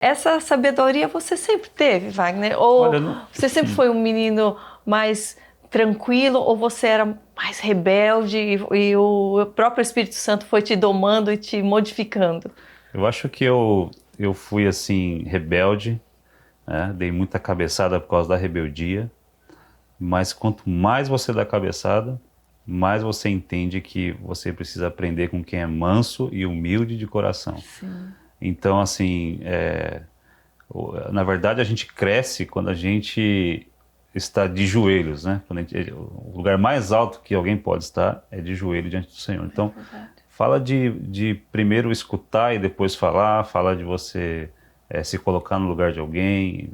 Essa sabedoria você sempre teve, Wagner? Ou Olha, não, você sempre foi um menino mais tranquilo, ou você era mais rebelde e o próprio Espírito Santo foi te domando e te modificando? eu acho que eu fui assim, rebelde, né? Dei muita cabeçada por causa da rebeldia, mas quanto mais você dá cabeçada, mais você entende que você precisa aprender com quem é manso e humilde de coração. Sim. Então, assim, na verdade, a gente cresce quando a gente está de joelhos, né? O lugar mais alto que alguém pode estar é de joelho diante do Senhor. É Então, verdade. fala de primeiro escutar e depois falar, fala de você se colocar no lugar de alguém.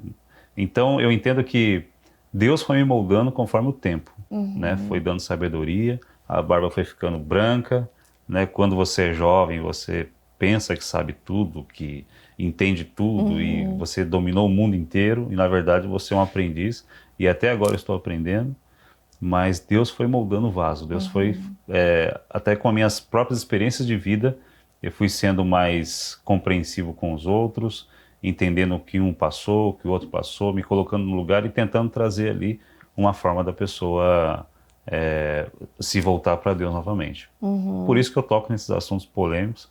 Então, eu entendo que Deus foi me moldando conforme o tempo, né? Foi Uhum, dando sabedoria, a barba foi ficando branca, né? Quando você é jovem, você pensa que sabe tudo, que entende tudo e uhum, você dominou o mundo inteiro e na verdade você é um aprendiz e até agora eu estou aprendendo, mas Deus foi moldando o vaso, Deus foi uhum, até com as minhas próprias experiências de vida, eu fui sendo mais compreensivo com os outros, entendendo o que um passou, o que o outro passou, me colocando no lugar e tentando trazer ali uma forma da pessoa se voltar para Deus novamente. Por uhum, isso que eu toco nesses assuntos polêmicos,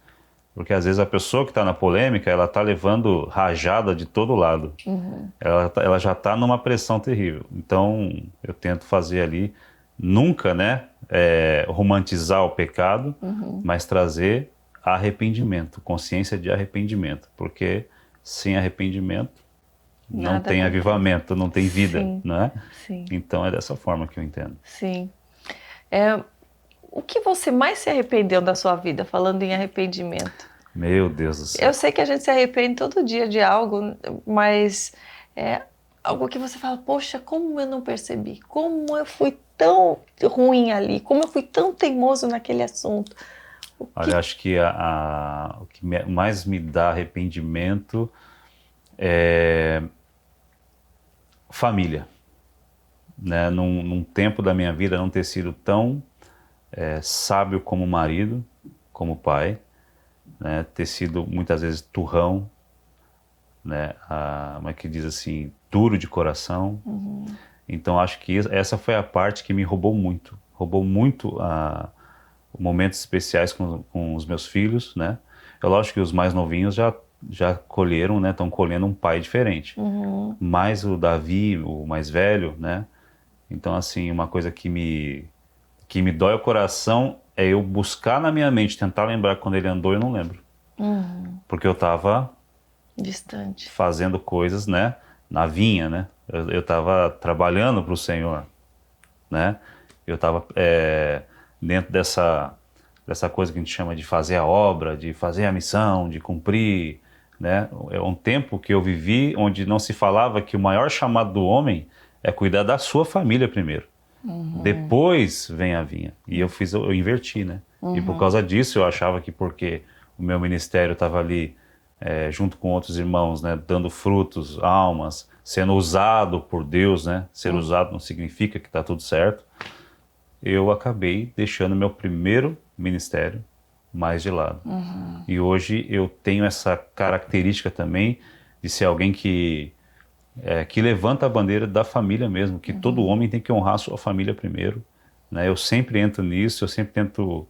porque às vezes a pessoa que está na polêmica, ela está levando rajada de todo lado. uhum, Ela já está numa pressão terrível. Então, eu tento fazer ali, nunca, né, romantizar o pecado, uhum. mas trazer arrependimento, consciência de arrependimento, porque sem arrependimento não Nada tem acontece. avivamento, não tem vida, Sim, né? sim, Então é dessa forma que eu entendo. sim. É, o que você mais se arrependeu da sua vida, falando em arrependimento? Meu Deus do Eu céu. sei que a gente se arrepende todo dia de algo, mas é algo que você fala, poxa, como eu não percebi? Como eu fui tão ruim ali? Como eu fui tão teimoso naquele assunto? O Olha, que... acho que o que mais me dá arrependimento é família, né? Num tempo da minha vida não ter sido tão sábio como marido, como pai, né? Ter sido muitas vezes turrão, né? Como é que diz assim, duro de coração. Uhum, Então acho que essa foi a parte que me roubou muito momentos especiais com os meus filhos, né? É lógico que os mais novinhos já colheram, né? Estão colhendo um pai diferente. uhum, Mas o Davi, o mais velho, né? Então assim, uma coisa que me dói o coração é eu buscar na minha mente, tentar lembrar quando ele andou, eu não lembro. uhum. Porque eu estava Distante. fazendo coisas, né, na vinha, né? Eu estava trabalhando para o Senhor, né? Eu estava dentro dessa coisa que a gente chama de fazer a obra, de fazer a missão, de cumprir, né? É um tempo que eu vivi onde não se falava que o maior chamado do homem é cuidar da sua família primeiro. Uhum, Depois vem a vinha. E eu inverti, né? E por uhum, causa disso eu achava que porque o meu ministério estava ali junto com outros irmãos, né, dando frutos, almas, sendo usado por Deus, né? Ser uhum, usado não significa que está tudo certo. Eu acabei deixando meu primeiro ministério mais de lado. uhum, E hoje eu tenho essa característica também de ser alguém que levanta a bandeira da família mesmo, que todo uhum, homem tem que honrar a sua família primeiro, né? Eu sempre entro nisso, eu sempre tento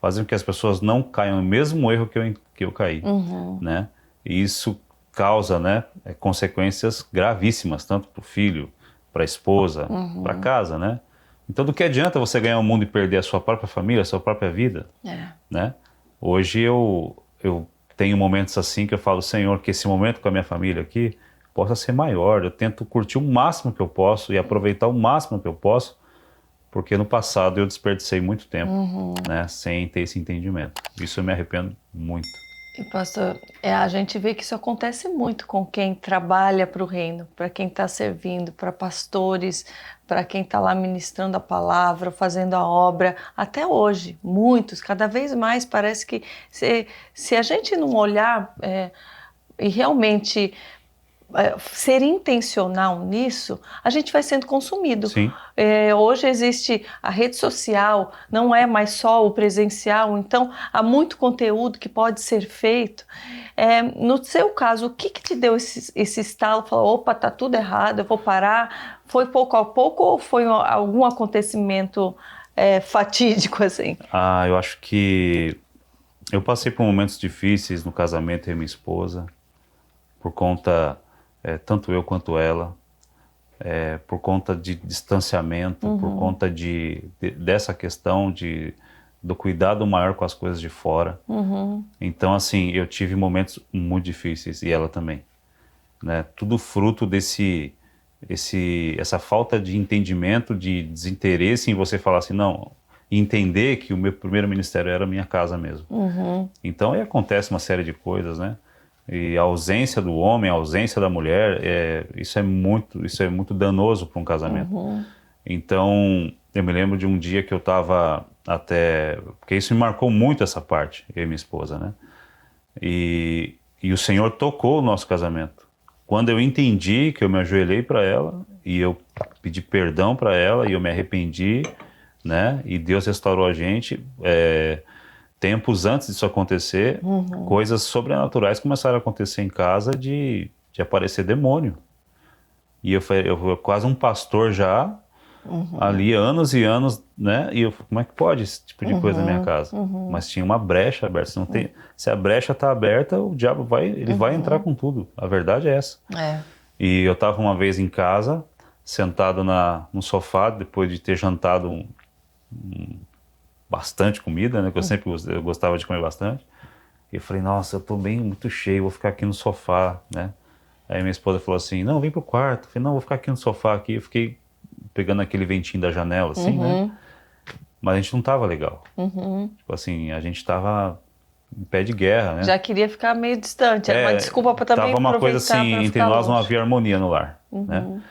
fazer com que as pessoas não caiam no mesmo erro que eu caí, uhum, né? E isso causa, né, consequências gravíssimas, tanto para o filho, para a esposa, para uhum. casa, né? Então, do que adianta você ganhar o mundo e perder a sua própria família, a sua própria vida, É. né? Hoje eu tenho momentos assim que eu falo, Senhor, que esse momento com a minha família aqui possa ser maior. Eu tento curtir o máximo que eu posso e aproveitar o máximo que eu posso, porque no passado eu desperdicei muito tempo, Uhum. né, sem ter esse entendimento. Isso eu me arrependo muito. E, pastor, a gente vê que isso acontece muito com quem trabalha para o reino, para quem está servindo, para pastores, para quem está lá ministrando a palavra, fazendo a obra. Até hoje, muitos, cada vez mais, parece que se a gente não olhar e realmente ser intencional nisso, a gente vai sendo consumido. Sim. Hoje existe a rede social, não é mais só o presencial, então há muito conteúdo que pode ser feito. No seu caso, o que te deu esse estalo? Falou, opa, tá tudo errado, eu vou parar. Foi pouco a pouco ou foi algum acontecimento fatídico assim? Eu acho que eu passei por momentos difíceis no casamento e minha esposa, por conta, tanto eu quanto ela, por conta de distanciamento, por conta dessa questão do cuidado maior com as coisas de fora. Então, assim, eu tive momentos muito difíceis, e ela também, né? Tudo fruto essa falta de entendimento, de desinteresse em você falar assim, não, entender que o meu primeiro ministério era a minha casa mesmo. Então aí acontece uma série de coisas, né? E a ausência do homem, a ausência da mulher, isso é muito danoso para um casamento. Então eu me lembro de um dia que eu estava porque isso me marcou muito, essa parte, eu e minha esposa, né? E o Senhor tocou o nosso casamento. Quando eu entendi, que eu me ajoelhei para ela e eu pedi perdão para ela e eu me arrependi, né? E Deus restaurou a gente. Tempos antes disso acontecer, coisas sobrenaturais começaram a acontecer em casa, de aparecer demônio. E eu fui quase um pastor já, ali anos e anos, né? E como é que pode esse tipo de coisa na minha casa? Mas tinha uma brecha aberta. Se a brecha está aberta, o diabo vai entrar com tudo. A verdade é essa. E eu estava uma vez em casa, sentado no sofá, depois de ter jantado bastante comida, né? Que eu gostava de comer bastante. E eu falei, nossa, eu tô muito cheio, vou ficar aqui no sofá, né? Aí minha esposa falou assim, não, vem pro quarto. Eu falei, não, vou ficar aqui no sofá aqui. Eu fiquei pegando aquele ventinho da janela, assim, né? Mas a gente não tava legal. Tipo assim, a gente tava em pé de guerra, né? Já queria ficar meio distante, era uma desculpa para também tava uma coisa aproveitar assim, pra entre ficar nós não longe. havia harmonia no lar, né?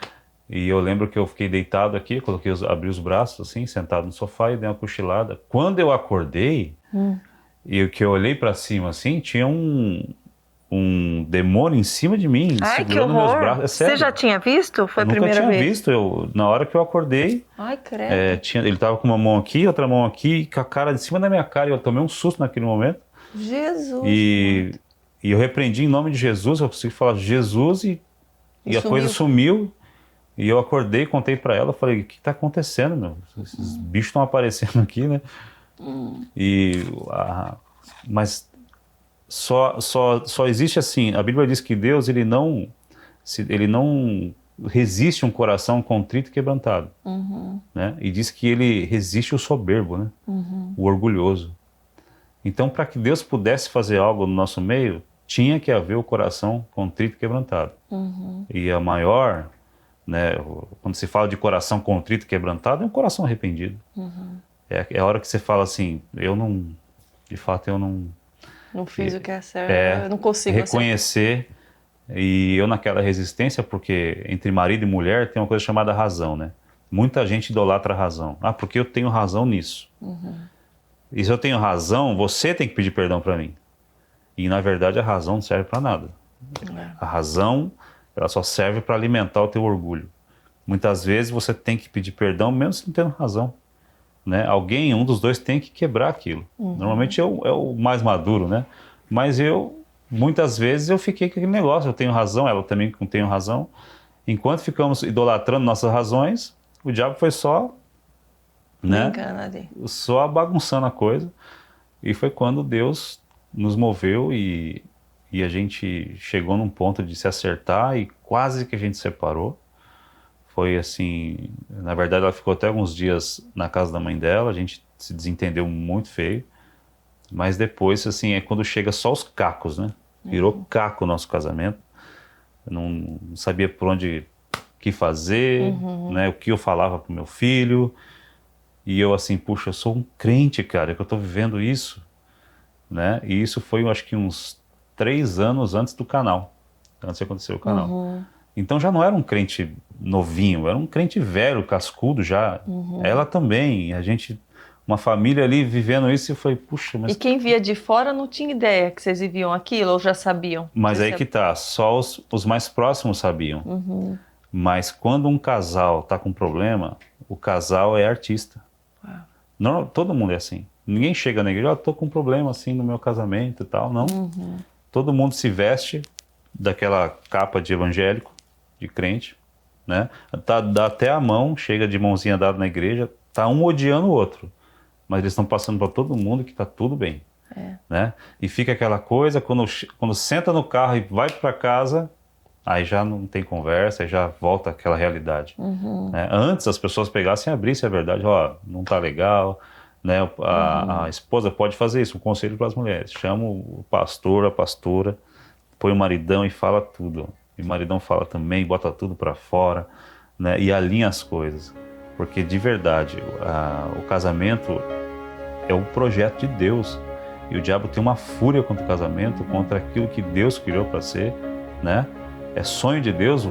E eu lembro que eu fiquei deitado aqui, abri os braços assim, sentado no sofá e dei uma cochilada. Quando eu acordei, e que eu olhei para cima assim, tinha um demônio em cima de mim, Ai, que segurando meus horror! braços. É sério. Você já tinha visto? Foi Eu a nunca primeira tinha vez? visto. Na hora que eu acordei, Ai, credo. ele tava com uma mão aqui, outra mão aqui, com a cara em cima da minha cara, e eu tomei um susto naquele momento. Jesus. E eu repreendi em nome de Jesus, eu consegui falar Jesus, e a coisa sumiu. E eu acordei, contei pra ela, falei, o que tá acontecendo, meu? Esses bichos estão aparecendo aqui, né? Mas só existe assim, a Bíblia diz que Deus, ele não resiste um coração contrito e quebrantado, né? E diz que ele resiste o soberbo, né? O orgulhoso. Então, para que Deus pudesse fazer algo no nosso meio, tinha que haver o coração contrito e quebrantado. E a maior, né, quando se fala de coração contrito e quebrantado, é um coração arrependido. É a hora que você fala assim, de fato eu não fiz o que é certo, eu não consigo reconhecer. E eu naquela resistência, porque entre marido e mulher tem uma coisa chamada razão, né? Muita gente idolatra a razão. Porque eu tenho razão nisso. E se eu tenho razão, você tem que pedir perdão para mim. E na verdade a razão não serve para nada. A razão, ela só serve para alimentar o teu orgulho. Muitas vezes você tem que pedir perdão mesmo não tendo razão, né? Um dos dois tem que quebrar aquilo. Normalmente é o mais maduro, né? Mas muitas vezes eu fiquei com aquele negócio, eu tenho razão, ela também tem razão. Enquanto ficamos idolatrando nossas razões, o diabo foi só, né? Só bagunçando a coisa. E foi quando Deus nos moveu e a gente chegou num ponto de se acertar e quase que a gente separou. Foi assim, na verdade ela ficou até alguns dias na casa da mãe dela, a gente se desentendeu muito feio, mas depois assim, é quando chega só os cacos, né? Virou caco o nosso casamento, eu não sabia por onde, o que fazer, né? O que eu falava pro meu filho, e eu assim, puxa, eu sou um crente, cara, que eu tô vivendo isso, né? E isso foi, eu acho que uns 3 anos antes do canal, antes de acontecer o canal. Então já não era um crente novinho, era um crente velho, cascudo já. Ela também, a gente uma família ali vivendo isso, e eu falei, puxa, mas... E quem via de fora não tinha ideia que vocês viviam aquilo ou já sabiam? Mas Vocês aí que tá, só os mais próximos sabiam. Uhum. Mas quando um casal tá com problema, o casal é artista. Ah. Não, todo mundo é assim. Ninguém chega na igreja, tô com um problema assim no meu casamento e tal, não. Uhum. Todo mundo se veste daquela capa de evangélico, de crente, né? Dá até a mão, chega de mãozinha dada na igreja, tá um odiando o outro. Mas eles estão passando para todo mundo que tá tudo bem, né? E fica aquela coisa, quando senta no carro e vai para casa, aí já não tem conversa, aí já volta aquela realidade. Né? Antes as pessoas pegassem e abrissem a verdade, ó, não tá legal, né? A esposa pode fazer isso, um conselho para as mulheres, chama o pastor, a pastora, põe o maridão e fala tudo. E o maridão fala também, bota tudo para fora, né? E alinha as coisas. Porque de verdade, o casamento é um projeto de Deus. E o diabo tem uma fúria contra o casamento, contra aquilo que Deus criou para ser, né? É sonho de Deus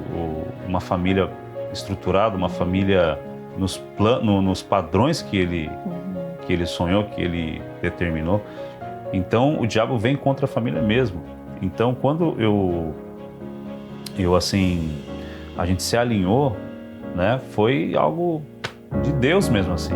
uma família estruturada, uma família nos padrões que ele sonhou, que ele determinou. Então o diabo vem contra a família mesmo. Então quando eu assim, a gente se alinhou, né? Foi algo de Deus mesmo assim.